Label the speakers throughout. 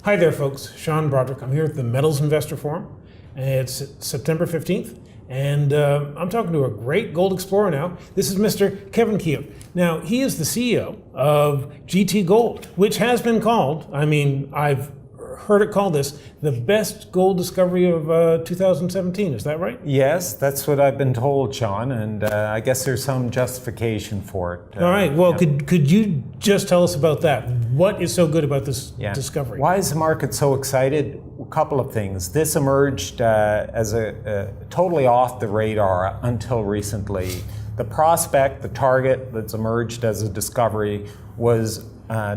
Speaker 1: Hi there, folks. Sean Brodrick. I'm here at the Metals Investor Forum. It's September 15th, and I'm talking to a great gold explorer now. This is Mr. Keough. Now, he is the CEO of GT Gold, which has been called, I've heard it called this, the best gold discovery of 2017. Is that right?
Speaker 2: Yes, that's what I've been told, Sean, and I guess there's some justification for it.
Speaker 1: All right. Well, could you just tell us about that? What is so good about this discovery?
Speaker 2: Why is the market so excited? A couple of things. This emerged as a totally off the radar until recently. The prospect, the target that's emerged as a discovery was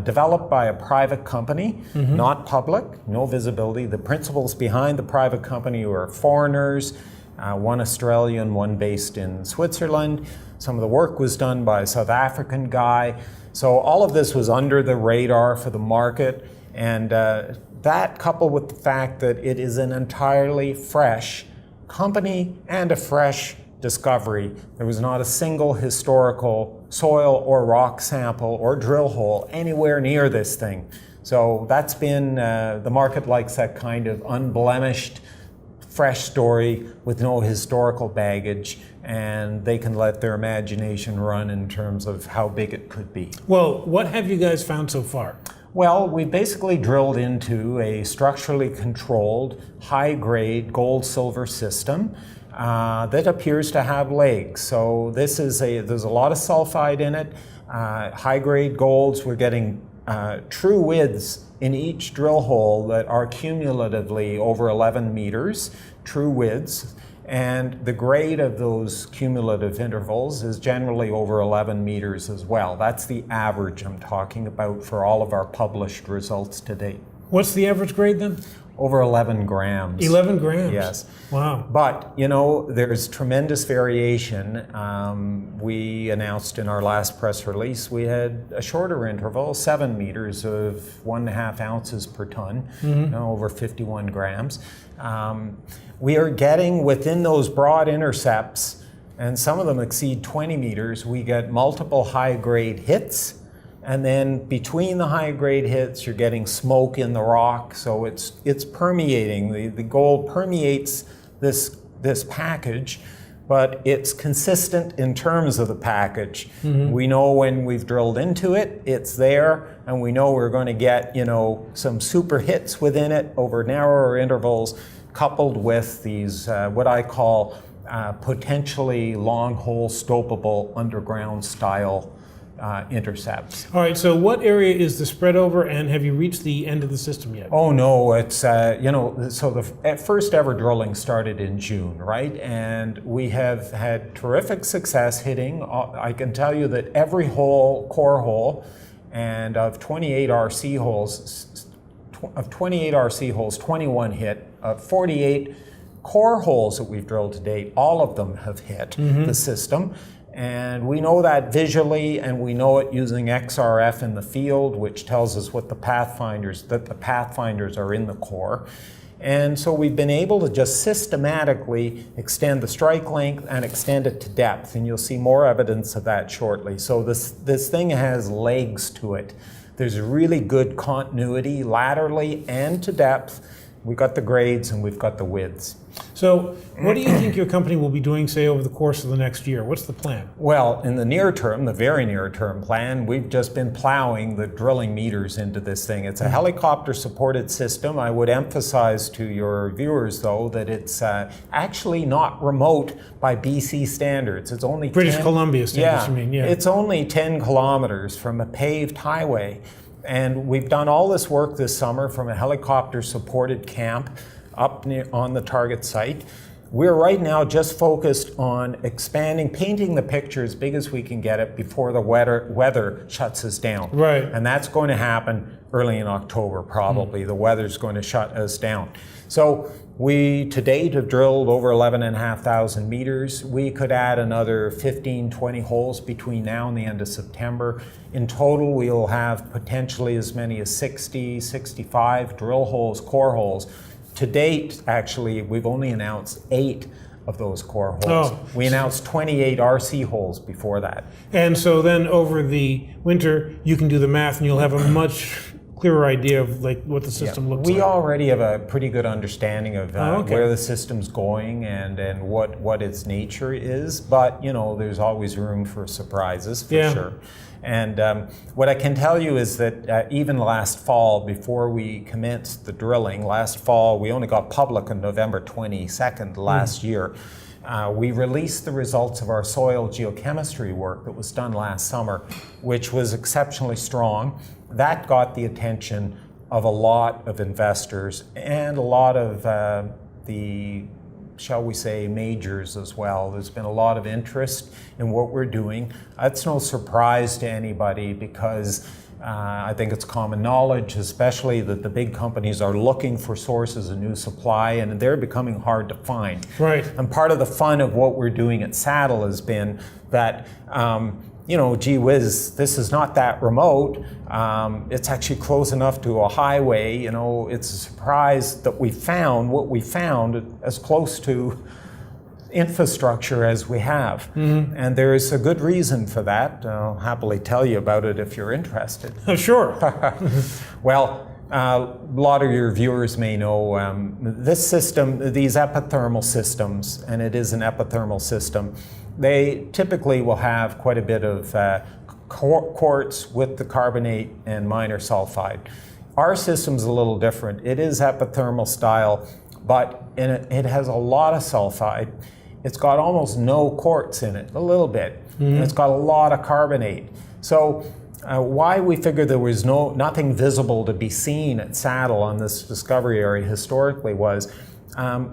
Speaker 2: developed by a private company, not public, no visibility. The principals behind the private company were foreigners, one Australian, one based in Switzerland. Some of the work was done by a South African guy. So all of this was under the radar for the market, and that coupled with the fact that it is an entirely fresh company and a fresh discovery. There was not a single historical soil or rock sample or drill hole anywhere near this thing. So that's been, the market likes that kind of unblemished, fresh story with no historical baggage, and they can let their imagination run in terms of how big it could be.
Speaker 1: Well, what have you guys found so far?
Speaker 2: Well, we basically drilled into a structurally controlled, high-grade gold-silver system that appears to have legs. So there's a lot of sulfide in it, high-grade golds. We're getting true widths in each drill hole that are cumulatively over 11 meters, true widths. And the grade of those cumulative intervals is generally over 11 meters as well. That's the average I'm talking about for all of our published results to date.
Speaker 1: What's the average grade then?
Speaker 2: Over 11 grams.
Speaker 1: 11 grams?
Speaker 2: Yes.
Speaker 1: Wow.
Speaker 2: But, there's tremendous variation. We announced in our last press release we had a shorter interval, 7 meters of 1.5 ounces per ton, over 51 grams. We are getting within those broad intercepts, and some of them exceed 20 meters, we get multiple high-grade hits. And then between the high-grade hits, you're getting smoke in the rock, so it's permeating. The gold permeates this package, but it's consistent in terms of the package. We know when we've drilled into it, it's there, and we know we're going to get some super hits within it over narrower intervals, coupled with these what I call potentially long-hole stopeable underground style intercepts.
Speaker 1: All right, so what area is the spread over, and have you reached the end of the system yet?
Speaker 2: Oh no, it's, so the first ever drilling started in June, right? And we have had terrific success hitting. I can tell you that every hole, core hole, and of 28 RC holes, 21 hit. Of 48 core holes that we've drilled to date, all of them have hit the system. And we know that visually, and we know it using XRF in the field, which tells us what the pathfinders are in the core. And so we've been able to just systematically extend the strike length and extend it to depth, and you'll see more evidence of that shortly. So this thing has legs to it. There's really good continuity laterally and to depth. We've got the grades and we've got the widths.
Speaker 1: So what do you think your company will be doing, say, over the course of the next year? What's the plan?
Speaker 2: Well, in the near term, the very near term plan, we've just been plowing the drilling meters into this thing. It's a helicopter supported system. I would emphasize to your viewers, though, that it's actually not remote by BC standards. It's only
Speaker 1: British Columbia standards, you mean, yeah.
Speaker 2: It's only 10 kilometers from a paved highway. And we've done all this work this summer from a helicopter-supported camp up on the target site. We're right now just focused on expanding, painting the picture as big as we can get it before the weather shuts us down.
Speaker 1: Right.
Speaker 2: And that's going to happen early in October, probably. The weather's going to shut us down. So we, to date, have drilled over 11,500 meters. We could add another 15, 20 holes between now and the end of September. In total, we'll have potentially as many as 60, 65 drill holes, core holes. To date, actually, we've only announced 8 of those core holes.
Speaker 1: Oh.
Speaker 2: We announced 28 RC holes before that.
Speaker 1: And so then over the winter, you can do the math and you'll have a much clearer idea of like what the system looks like?
Speaker 2: We already have a pretty good understanding of
Speaker 1: okay.
Speaker 2: where the system's going and what its nature is, but there's always room for surprises for sure. And what I can tell you is that even last fall, before we commenced the drilling, last fall, we only got public on November 22nd last year. We released the results of our soil geochemistry work that was done last summer, which was exceptionally strong. That got the attention of a lot of investors and a lot of the, shall we say, majors as well. There's been a lot of interest in what we're doing. That's no surprise to anybody because I think it's common knowledge, especially that the big companies are looking for sources of new supply and they're becoming hard to find.
Speaker 1: Right.
Speaker 2: And part of the fun of what we're doing at Saddle has been that gee whiz, this is not that remote. It's actually close enough to a highway. It's a surprise that we found what we found as close to infrastructure as we have. Mm-hmm. And there's a good reason for that. I'll happily tell you about it if you're interested.
Speaker 1: Sure.
Speaker 2: Well, a lot of your viewers may know this system, these epithermal systems, and it is an epithermal system, they typically will have quite a bit of quartz with the carbonate and minor sulfide. Our system's a little different. It is epithermal style, but it has a lot of sulfide. It's got almost no quartz in it, a little bit. Mm-hmm. And it's got a lot of carbonate. So why we figured there was nothing visible to be seen at Saddle on this discovery area historically was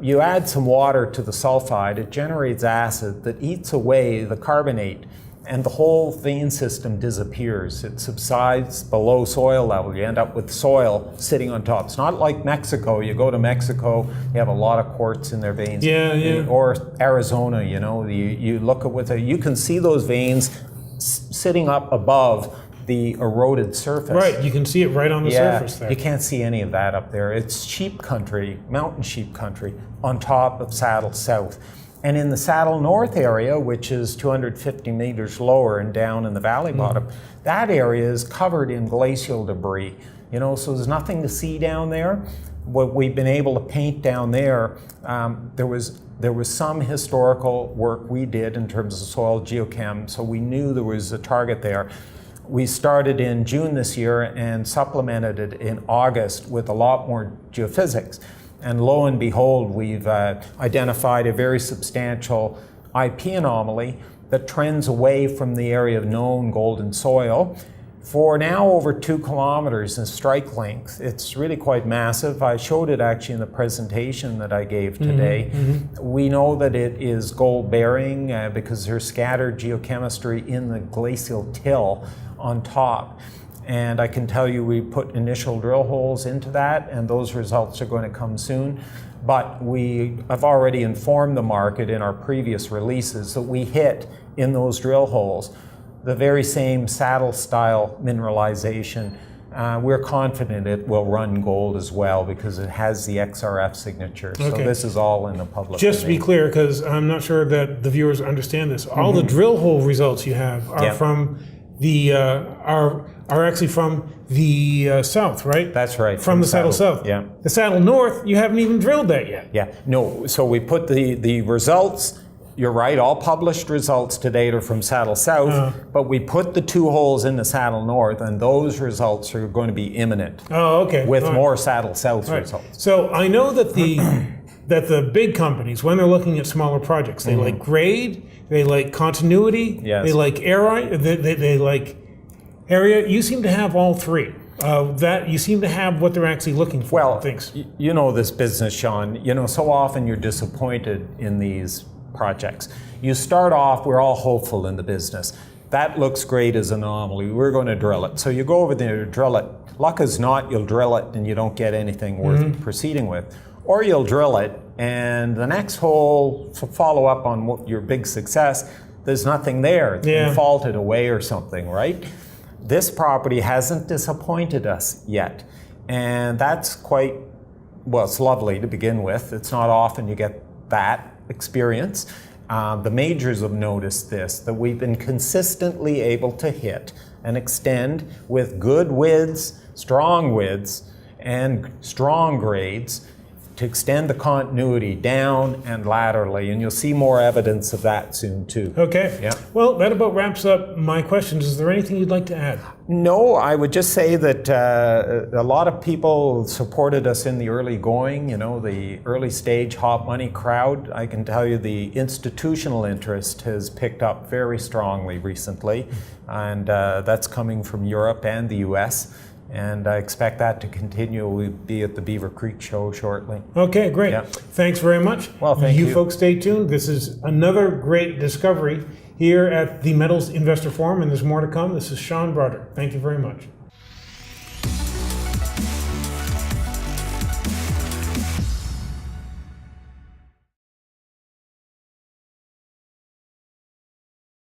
Speaker 2: you add some water to the sulfide, it generates acid that eats away the carbonate, and the whole vein system disappears. It subsides below soil level. You end up with soil sitting on top. It's not like Mexico. You go to Mexico, you have a lot of quartz in their veins.
Speaker 1: Yeah.
Speaker 2: Or Arizona, you look at you can see those veins sitting up above the eroded surface.
Speaker 1: Right, you can see it right on the surface there.
Speaker 2: You can't see any of that up there. It's sheep country, mountain sheep country, on top of Saddle South. And in the Saddle North area, which is 250 meters lower and down in the valley bottom, that area is covered in glacial debris. So there's nothing to see down there. What we've been able to paint down there, there was some historical work we did in terms of soil geochem, so we knew there was a target there. We started in June this year and supplemented it in August with a lot more geophysics. And lo and behold, we've identified a very substantial IP anomaly that trends away from the area of known golden soil for now over 2 kilometers in strike length. It's really quite massive. I showed it actually in the presentation that I gave today. Mm-hmm. We know that it is gold bearing because there's scattered geochemistry in the glacial till on top. And I can tell you we put initial drill holes into that, and those results are going to come soon. But we have already informed the market in our previous releases that we hit in those drill holes the very same saddle-style mineralization. We're confident it will run gold as well because it has the XRF signature. So this is all in the public
Speaker 1: Just
Speaker 2: domain.
Speaker 1: to be clear, because I'm not sure that the viewers understand this, all the drill hole results you have are from the are actually from the south, right?
Speaker 2: That's right.
Speaker 1: From the Saddle South.
Speaker 2: Yeah.
Speaker 1: The Saddle North, you haven't even drilled that yet.
Speaker 2: Yeah. No. So we put the results. You're right. All published results to date are from Saddle South, but we put the 2 holes in the Saddle North, and those results are going to be imminent.
Speaker 1: Oh, okay.
Speaker 2: With more Saddle South results.
Speaker 1: So I know that the big companies, when they're looking at smaller projects, they like grade, they like continuity, they like area, they like area. You seem to have all 3. That you seem to have what they're actually looking for.
Speaker 2: Well,
Speaker 1: things.
Speaker 2: You know this business, Sean. So often you're disappointed in these projects. You start off, we're all hopeful in the business. That looks great as an anomaly. We're going to drill it. So you go over there to drill it. Luck is not, you'll drill it and you don't get anything worth proceeding with. Or you'll drill it and the next hole, to follow up on what your big success, there's nothing there. It's been faulted away or something, right? This property hasn't disappointed us yet. And that's quite, well, it's lovely to begin with. It's not often you get that experience. The majors have noticed this, that we've been consistently able to hit and extend with good widths, strong widths and strong grades to extend the continuity down and laterally, and you'll see more evidence of that soon too.
Speaker 1: Okay.
Speaker 2: Yeah.
Speaker 1: Well, that about wraps up my questions. Is there anything you'd like to add?
Speaker 2: No, I would just say that a lot of people supported us in the early going, the early stage hot money crowd. I can tell you the institutional interest has picked up very strongly recently, and that's coming from Europe and the US. And I expect that to continue. We'll be at the Beaver Creek show shortly.
Speaker 1: Okay, great.
Speaker 2: Yeah.
Speaker 1: Thanks very much.
Speaker 2: Well, thank you.
Speaker 1: You folks stay tuned. This is another great discovery here at the Metals Investor Forum, and there's more to come. This is Sean Brodrick. Thank you very much.